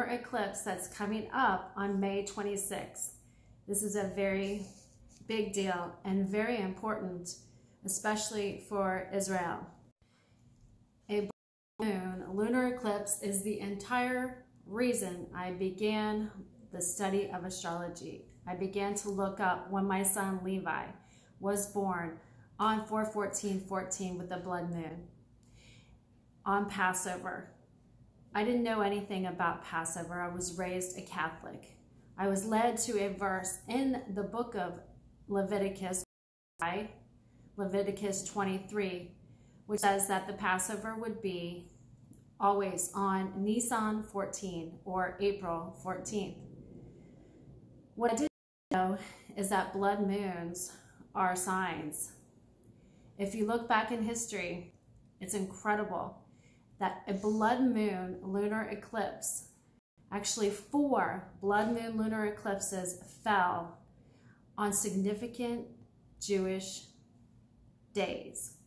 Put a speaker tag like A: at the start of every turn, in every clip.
A: lunar eclipse that's coming up on May 26th. This is a very big deal and very important, especially for Israel. A moon lunar eclipse is the entire reason I began the study of astrology. I began to look up when my son Levi was born on 4/14/14 with the blood moon on Passover. I didn't know anything about Passover. I was raised a Catholic. I was led to a verse in the book of Leviticus 23, which says that the Passover would be always on Nisan 14 or April 14th. What I didn't know is that blood moons are signs. If you look back in history, it's incredible that a blood moon lunar eclipse, actually 4 blood moon lunar eclipses fell on significant Jewish days.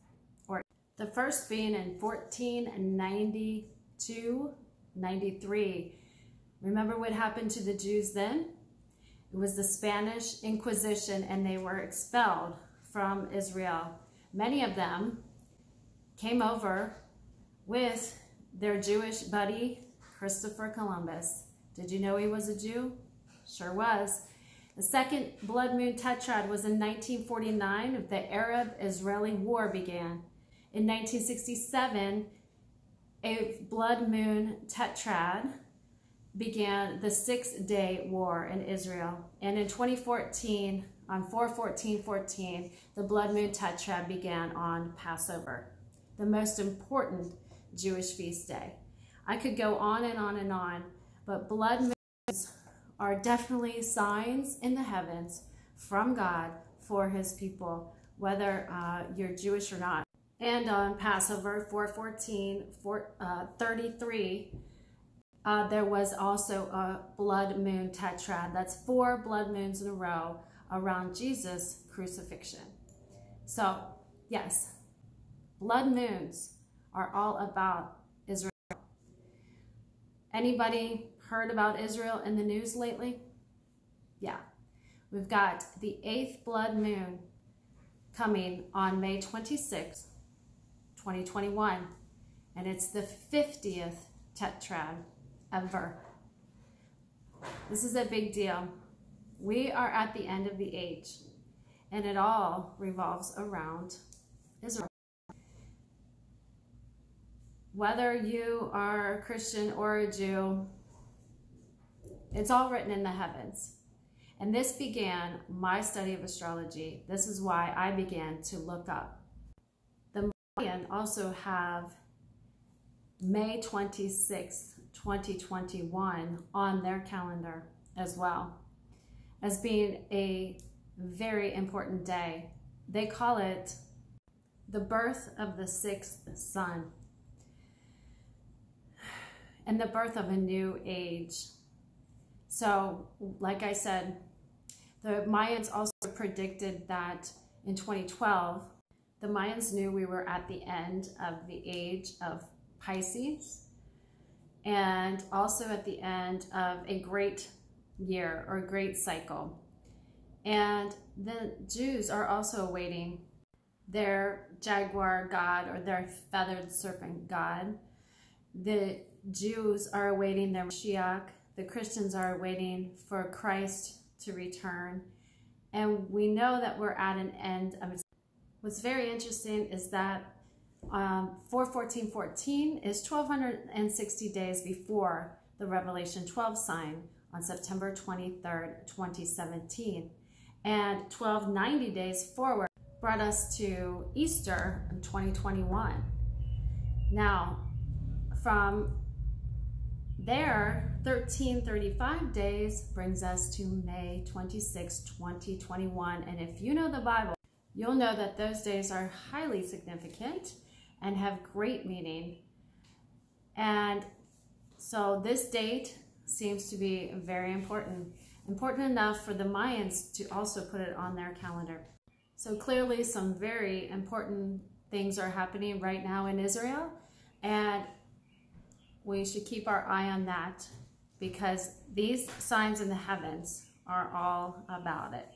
A: Or the first being in 1492-93. Remember what happened to the Jews then? It was the Spanish Inquisition, and they were expelled from Israel. Many of them came over with their Jewish buddy, Christopher Columbus. Did you know he was a Jew? Sure was. The second blood moon tetrad was in 1949. The Arab-Israeli War began. In 1967, a blood moon tetrad began the 6-day war in Israel. And in 2014, on 4/14/14, the blood moon tetrad began on Passover, the most important Jewish feast day. I could go on and on and on, but blood moons are definitely signs in the heavens from God for his people, whether you're Jewish or not. And on Passover 4/14/33, there was also a blood moon tetrad. That's 4 blood moons in a row around Jesus' crucifixion. So yes, blood moons are all about Israel. Anybody heard about Israel in the news lately? Yeah. We've got the 8th blood moon coming on May 26, 2021. And it's the 50th tetrad ever. This is a big deal. We are at the end of the age, and it all revolves around Israel. Whether you are a Christian or a Jew, it's all written in the heavens. And this began my study of astrology. This is why I began to look up. The Mayan also have May 26th, 2021 on their calendar as well, as being a very important day. They call it the birth of the 6th sun and the birth of a new age. So, like I said, the Mayans also predicted that in 2012, the Mayans knew we were at the end of the age of Pisces, and also at the end of a great year or great cycle. And the Jews are also awaiting their jaguar god or their feathered serpent god. The Jews are awaiting their Mashiach. The Christians are waiting for Christ to return. And we know that we're at an end of it. What's very interesting is that 4/14/14 is 1260 days before the Revelation 12 sign on September 23rd, 2017. And 1290 days forward brought us to Easter in 2021. Now, from there, 1335 days brings us to May 26, 2021. And if you know the Bible, you'll know that those days are highly significant and have great meaning. And so this date seems to be very important enough for the Mayans to also put it on their calendar. So clearly some very important things are happening right now in Israel, and we should keep our eye on that. because these signs in the heavens are all about it.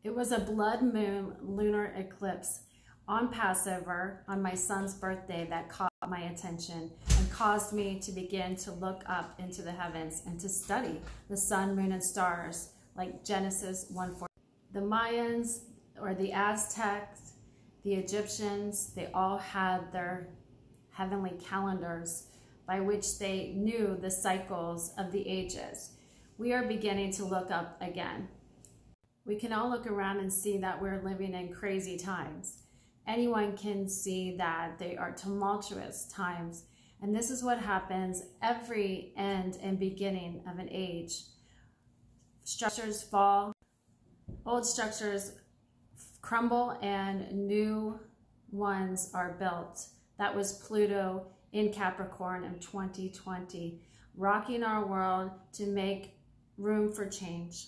A: It was a blood moon lunar eclipse on Passover on my son's birthday that caught my attention and caused me to begin to look up into the heavens and to study the sun, moon, and stars like Genesis 1:4. The Mayans or the Aztecs, the Egyptians, they all had their heavenly calendars by which they knew the cycles of the ages. We are beginning to look up again. We can all look around and see that we're living in crazy times. Anyone can see that they are tumultuous times. And this is what happens every end and beginning of an age. Structures fall, old structures crumble, and new ones are built. That was Pluto in Capricorn in 2020, rocking our world to make room for change.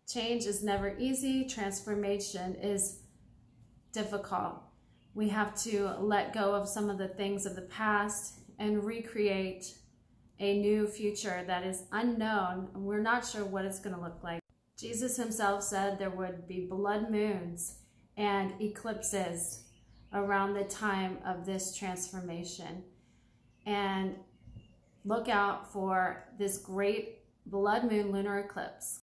A: Change is never easy. Transformation is difficult. We have to let go of some of the things of the past and recreate a new future that is unknown. We're not sure what it's going to look like. Jesus himself said there would be blood moons and eclipses around the time of this transformation. And look out for this great blood moon lunar eclipse.